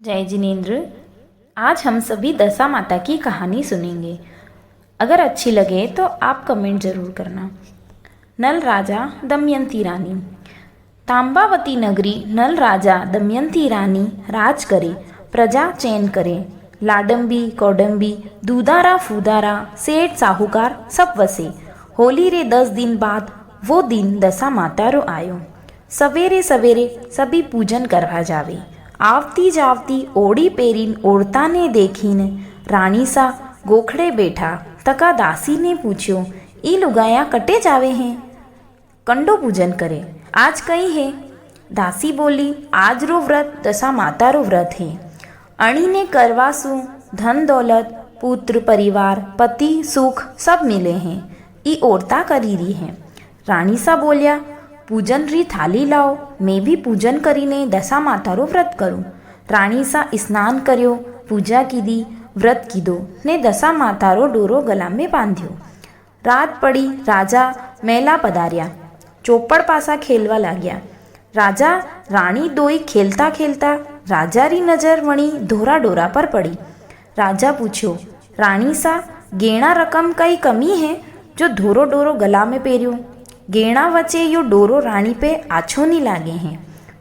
जय जिनेन्द्र। आज हम सभी दशा माता की कहानी सुनेंगे। अगर अच्छी लगे तो आप कमेंट जरूर करना। नल राजा दमयंती रानी। तांबावती नगरी नल राजा दमयंती रानी राज करे, प्रजा चैन करे। लाडंबी कौडंबी दूधारा फूदारा सेठ साहूकार सब वसे। होली रे 10 दिन बाद वो दिन दशा मातारो आयो। सवेरे सवेरे सभी पूजन करवा जावे। आवती जावती ओढ़ी पेरीन ओढ़ता ने देखीने रानी सा गोखड़े बैठा तका दासी ने पूछ्यो, ई लुगाया कटे जावे हैं? कंडो पूजन करे, आज कई है? दासी बोली, आज रो व्रत दशा माता रो व्रत है। अणी ने करवासु धन दौलत पुत्र परिवार पति सुख सब मिले हैं, ई औरता करी रही है। रानी सा बोलिया, पूजन री थाली लाओ, मैं भी पूजन करीने दशा मातारो व्रत करूँ। रानी सा स्नान कर्यो, पूजा कीधी, व्रत कीधो ने दशा मातारो डोरो गला में बांध्यो। रात पड़ी, राजा मेला पधार्या, चौपड़ पासा खेलवा लाग्या। राजा रानी दोई खेलता खेलता राजा री नजर वणी धोरा डोरा पर पड़ी। राजा पूछ्यो, रानी सा गेणा रकम कई कमी है जो धोरो डोरो गला में पेर्यो? गेणा वचे यो डोरो रानी पे आछो नहीं लागे हैं।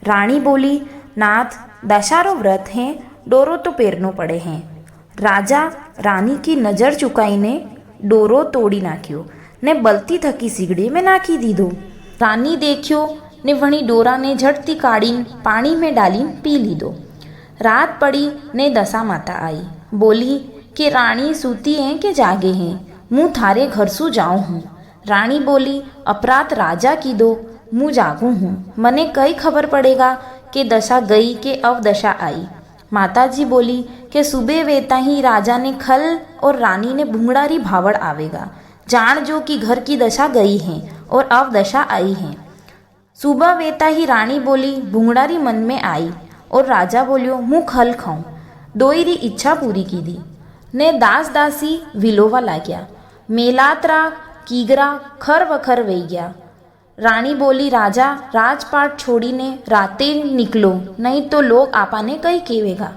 रानी बोली, नाथ दशारो व्रत है, डोरो तो पेरनो पड़े हैं। राजा रानी की नज़र चुकाईने डोरो तोड़ी नाख्यो ने बलती थकी सीगड़ी में नाखी दीधो। रानी देखियो ने वणी डोरा ने झटती काढ़ीन पानी में डालीन पी लीधो। रात पड़ी ने दशा माता आई, बोली कि रानी सूती हैं कि जागे हैं, मुँह थारे घर सु जाऊँ हूँ। रानी बोली, अपराध राजा की दो, मुँह जागू हूँ, मने कई खबर पड़ेगा कि दशा गई कि अवदशा आई। माताजी बोली कि सुबह वेता ही राजा ने खल और रानी ने भूंगड़ारी भावड़ आवेगा, जान जो कि घर की दशा गई है और अवदशा आई है। सुबह वेता ही रानी बोली, भूंगड़ारी मन में आई और राजा बोलियो, मुँह खल खाऊं। दोईरी इच्छा पूरी की दी ने दास दासी विलोवा लाग्या। मेलातरा कीगरा खर वखर वही गया। रानी बोली, राजा राजपाट छोड़ीने राते निकलो, नहीं तो लोग आपाने कई केवेगा।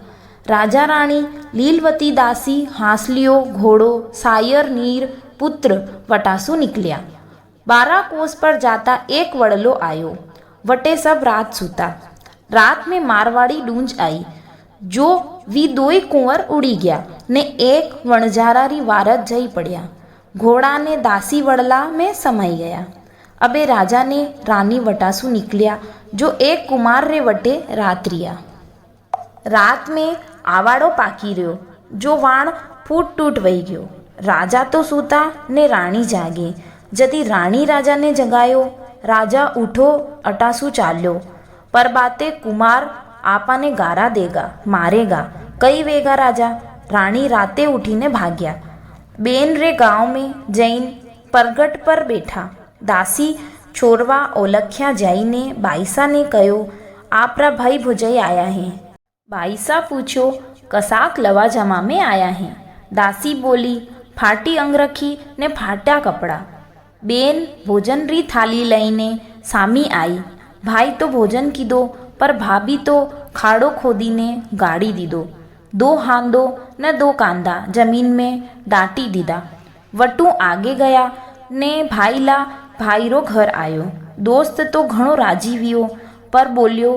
राजा रानी लीलवती दासी हांसलियो घोड़ो सायर नीर पुत्र वटासु निकलिया। 12 कोस पर जाता एक वड़लो आयो, वटे सब रात सूता। रात में मारवाड़ी डूंज आई, जो वी दोई कुंवर उड़ी गया ने एक वणजारारी वारत जई पड़िया। घोड़ा ने दासी वड़ला में समाई गया। अबे राजा ने रानी वटासु निकलिया, जो एक कुमार रे वटे रात रिया। रात में आवाड़ो पाकी रह्यो, जो वाण फूट टूट वही गयो। राजा तो सूता ने रानी जागे। जदी रानी राजा ने जगायो, राजा उठो अटासु चाल्यो। पर बाते कुमार आपा ने गारा देगा, मारेगा, कई वेगा राजा। रानी राते उठीने भाग्या। बेन रे गांव में जैन परगट पर बैठा। दासी छोरवा ओलख्या जाईने बाईसा ने कहो, आपरा भाई भुजई आया है। बाईसा पूछो, कसाक लवा जमा में आया है? दासी बोली, फाटी अंगरखी ने फाटा कपड़ा। बेन भोजन री थाली लईने सामी आई। भाई तो भोजन की दो, पर भाभी तो खाड़ो खोदी ने गाड़ी दी दो। 2 हांदो न 2 कांदा जमीन में डांटी दीदा। वटू आगे गया ने भाईला भाईरो घर आयो। दोस्त तो घणो राजी वियो, पर बोलियो,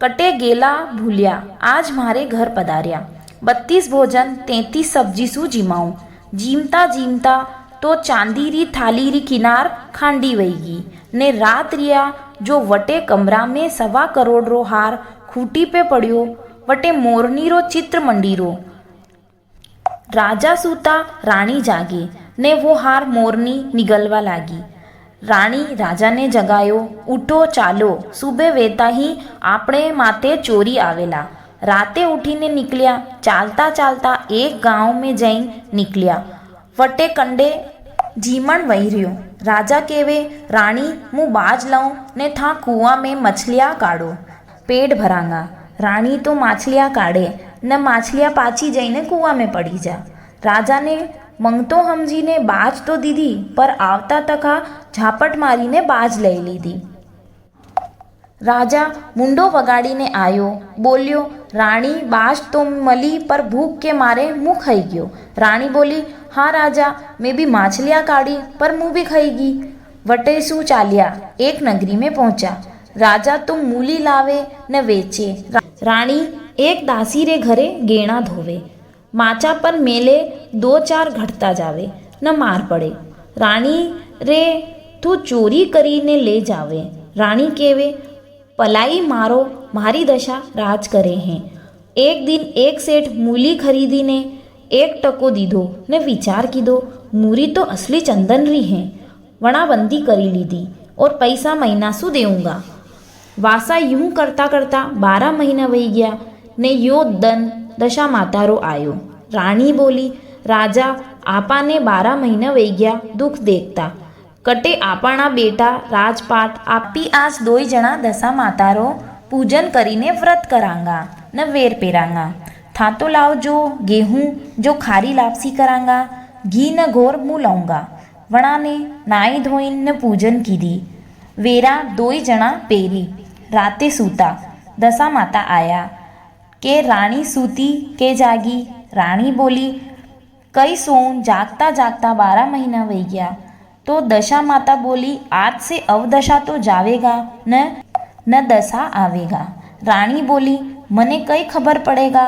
कटे गेला भूलिया, आज मारे घर पधार्या। 32 भोजन 33 सब्जी सु जिमाऊं। जीमता जीमता तो चांदी री थाली री किनार खांडी वहीगी ने रात रिया, जो वटे कमरा में 1.25 करोड़ रो हार खूटी पे पड़ियो, वटे मोरनी रो चित्र मंडीरो। राजा सूता रानी जागी ने वो हार मोरनी निगलवा लागी। रानी राजा ने जगायो, उठो चालो, सुबह वेता ही आपणे माते चोरी आवेला। राते उठीने निकलिया, चालता चालता एक गांव में जईन निकलिया। वटे कंडे जीमण वही रह्यो। राजा केवे, रानी मुँह बाज लऊं ने था कुआं में मछलियाँ काढ़ो, पेट भरांगा। रानी तो माछलियाँ काढ़े न माछलियाँ पाछी जईने कुआं में पड़ी जा। राजा ने मंगतो हमजी ने बाज तो दीदी, पर आवता तका झापट मारी ने बाज लई लीधी। રાજા મુંડો વગાડીને આવ્યો, બોલ્યો, રાણી બાજ તો મળી પર ભૂખ કે મારે મું ખાઈ ગયો. રાણી બોલી, હા રાજા, મેં બી માછલિયા કાઢી પર મું બી ખાઈ ગઈ. વટે શું ચાલ્યા, એક નગરી में પહોંચ્યા. રાજા તો મૂલી લાવે ને વેચે. રાણી એક દાસી રે ઘરે ગેણા ધોવે. માચા પર મેલે 2-4 ઘટતા જાવે ન માર પડે. રાણી રે તું ચોરી કરીને લે જાવે. રાણી કહેવે, પલાઈ મારો, મારી દશા રાજ કરે હે. એક દિન એક શેઠ મૂલી ખરીદીને 1 ટકો દીધો ને વિચાર કીધો, મૂરી તો असली चंदन री है. वणाबंदी करी लीधी और पैसा महीना सु देऊंगा. वासा यूं करता करता 12 महीना वही गया ने यो दन दशा मातारो आयो. रानी बोली, राजा आपाने 12 महीना वही गया दुख देखता. कटे आपणा बेटा राजपाट आपी आज 2 जणा दशा मातारो पूजन करीने व्रत करांगा न वेर पेरांगा. था तो लाओ जो गेहूँ जो खारी लापसी करांगा. घी न घोर मुँह लाऊंगा. वणा ने नाई धोईन न पूजन कीधी. वेरा 2 जणा पेरी. राते सूता. दशा माता आया के रानी सूती के जागी. रानी बोली, कई सोऊं, जागता जागता 12 महीना वही गया. तो दशा माता बोली, आज से अवदशा तो जावेगा न दशा आवेगा. रानी बोली, मने कई खबर पड़ेगा.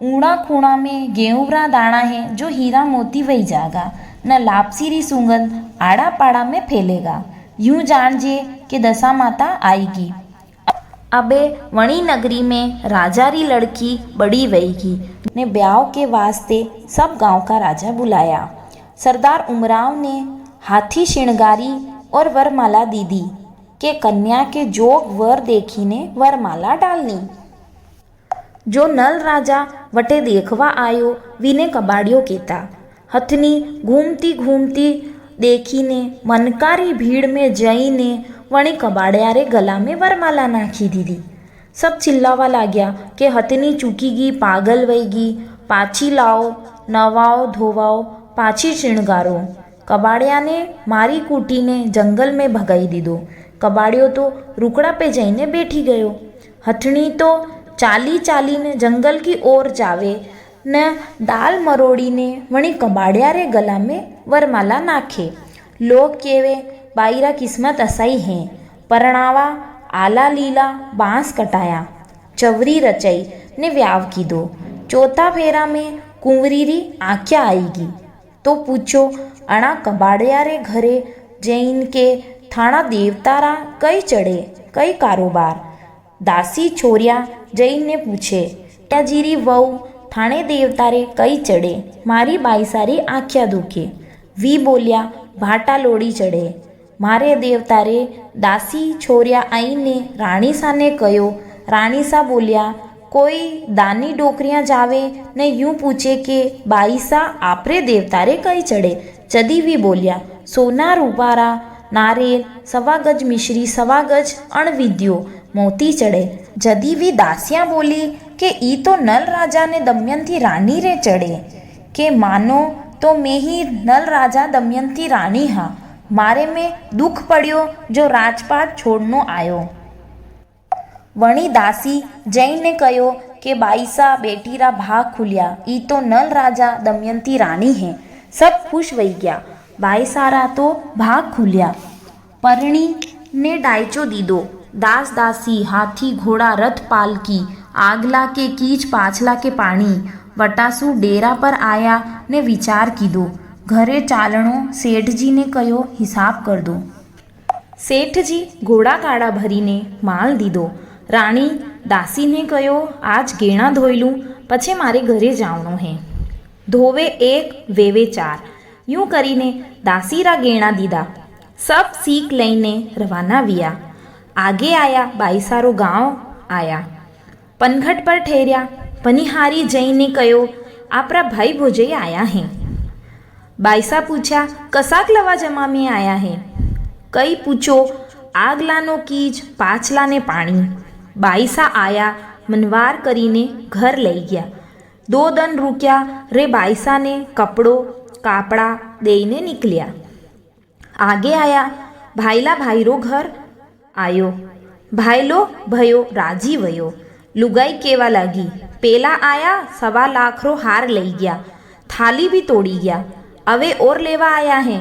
ऊणा खूणा में गेहूँरा दाना है जो हीरा मोती वही जागा. न लापसी री सुगंध आड़ा पाड़ा में फैलेगा. यूं जानजे कि दशा माता आएगी. अबे वणी नगरी में राजा री लड़की बड़ी वहीगी ने ब्याह के वास्ते सब गांव का राजा बुलाया. सरदार उमराव ने हाथी श्रृंगारी और वरमाला दीदी के कन्या के जोग वर देखीने वरमाला डालनी. जो नल राजा वटे देखवा आयो वीने कबाड़ियो कहता. हथनी घूमती घूमती देखीने मनकारी भीड़ में जईने वणी कबाड़िया रे गला में वरमाला नाखी दीदी. सब चिल्लावा लाग्या कि हथनी चूकी गई, पागल वही गई, पाछी लाओ, नवाओ धोवाओ, पाछी श्रृंगारो. कबाड़िया ने मारी कूटी ने जंगल में भगाई दीधो. कबाड़ियो तो रुकड़ा पे जईने बैठी गयो. हथनी तो चाली चाली ने जंगल की ओर जावे न दाल मरोड़ी ने वणी कबाड़िया रे गला में वरमाला नाखे. लोग केवे, बाईरा किस्मत असाई है. परणावा आला लीला बांस कटाया. चवरी रचाई ने व्याव कीधो. चौथा फेरा में कुंवरी री आख्या आईगी. तो पूछो, अणा कबाड़िया रे घरे जैन के थाना देवतारा कई चढ़े, कई कारोबार. दासी छोरिया जैन ने पूछे, जीरी वहू थाने देवतारे कई चढ़े, मारी बाई सारी आख्या दुखे. वी बोलिया, भाटा लोड़ी चढ़े. मारे देवतारे दासी छोरिया आईने राणी साने कयो. राणी सा बोलिया, कोई दानी डोकरियाँ जावे ने यूं पूछे के बाई सा आपरे देवतारे कई चढ़े. जदी वी बोलिया, सोना रूपारा नारियल 1.25 गज मिश्री 1.25 गज अणविद्यो मोती चढ़े. जदी वी दासियाँ बोली के ई तो नल राजा ने दमयंती रानी रे चढ़े. के मानो तो मैं ही नल राजा दमयंती रानी हाँ. मारे में दुख पड़ियो जो राजपाट छोड़नो आयो. वणी दासी जैन ने कहो कि बाईसा बेटीरा भाग खुलिया. ई तो नल राजा दमयंती रानी है. सब खुश वही गया. बाईसारा तो भाग खुलिया. परणी ने डायचो दीदो. दास दासी हाथी घोड़ा रथ पालकी आगला के कीच पाछला के पाणी. वटासु डेरा पर आया ने विचार कीधो. घरे चालणो. सेठजी ने कहो, हिसाब कर दो. सेठजी घोड़ा काड़ा भरीने माल दीधो. राणी दासी ने कहो, आज गेणा धोई लूँ पछे मारे घरे जावणो है. धोवे 1 वेवे 4. यूं करीने दासीरा गेणा दीधा. सब सीख लईने रवाना विया. आगे आया बाईसारो गांव आया. पनघट पर ठहरिया. पनिहारी जईने कहो, आपरा भाई भोजई आया है. बाईसा पूछा, कसाक लवा जमा में आया है. कई पूछो, आगलानो कीज पाछला ने पाणी. बाईसा आया मनवार करीने घर लई गया. 2 दन रुक्या रे बाईसा ने कपड़ो कापड़ा देने निकलिया. आगे आया भाईला भाईरो घर आयो. ભાઈલો ભયો રાજી વયો। લુગાઈ કેવા લાગી, પેલા આયા 1.25 લાખનો હાર લઈ ગયા, થાલી भी તોડી ગયા, હવે ઓર લેવા આયા હે।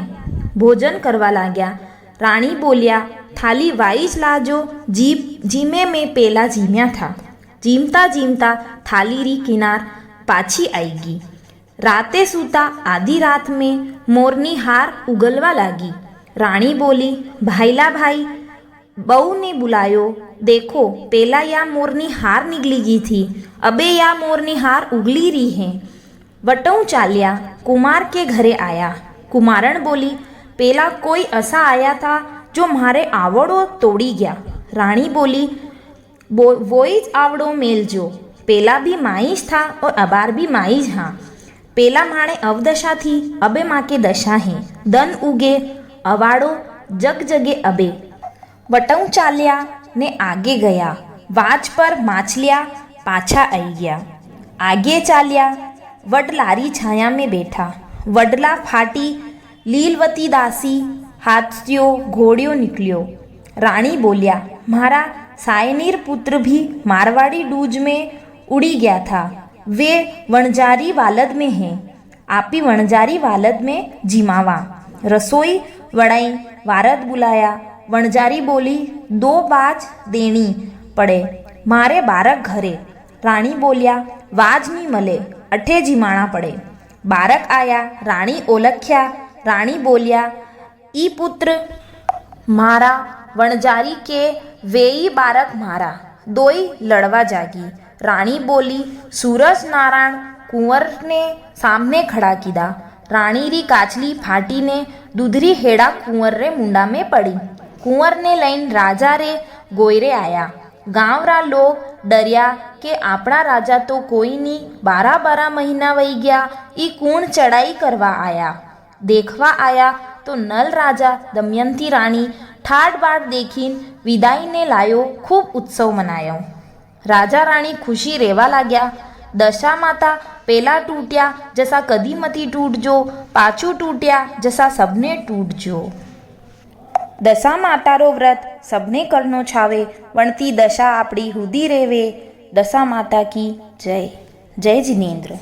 ભોજન કરવા લાગ્યા। રાણી બોલ્યા, થાલી વાઈ જ લાજો, જીમે મેં પેલા જીમ્યા થા। જીમતા જીમતા થાલી રી કિનાર પાછી आई गई। राते सूता आधी रात में मोरनी हार उगलवा लागी। रानी बोली, भाईला भाई बहू ने बुलायो, देखो पेला या मोरनी हार निकली गई थी, अबे या मोरनी हार उगली रही है। वटऊ चाल्या, कुमार के घरे आया। कुमारण बोली, पेला कोई ऐसा आया था जो मारे आवड़ो तोड़ी गया। रानी बोली, वो ही आवड़ो मेलजो, पेला भी माईज था और अबार भी माईज। हाँ, पेला माणे अवदशा थी, अबे माँ के दशा है। दन उगे अवाड़ो जग जगे अबे। वटऊ चाल्या ने आगे गया, वाच पर माछलिया पाछा आई गया। आगे चाल्या, वडलारी छाया में बैठा। वडला फाटी लीलवती दासी, हाथियो घोड़ियो निकलियो। रानी बोलिया, मारा सायनीर पुत्र भी मारवाड़ी डूज में उड़ी गया था, वे वणजारी वालद में हैं, आपी वणजारी वालद में जिमावा। रसोई वड़ाई, वारद बुलाया। वणजारी बोली, 2 बाज देनी पड़े, मारे बारक घरे। रानी बोलिया, वाज नहीं मले, अठे जिमाणा पड़े। बारक आया। रानी ओलख्या। रानी बोलिया, ई पुत्र मारा वणजारी के, वेई बारक मारा, दोई लड़वा जागी। रानी बोली, सूरज नारायण कुंवर ने सामने खड़ा कीधा। रानी री काचली फाटी ने दूधरी हेड़ा कुंवर रे मुंडा में पड़ी। कुंवर ने लईन राजा रे गोयरे आया। गांवरा लोग डरिया के आपड़ा राजा तो कोई नी, 12 महीना वही गया, ई कूण चढ़ाई करवा आया। देखवा आया तो नल राजा दमयंती रानी ठाट बाट देखीन विदाई ने लायो, खूब उत्सव मनायो। राजा रानी खुशी रेवा लाग्या। दशा माता पेला टूट्या जसा कदी मती टूटजो, पाछू टूट्या जसा सबने टूटजो। दशा मातारो व्रत सबने करनो छावे, वणती दशा आपड़ी हुदी रेवे। दशा माता की जय। जय जिनेन्द्र।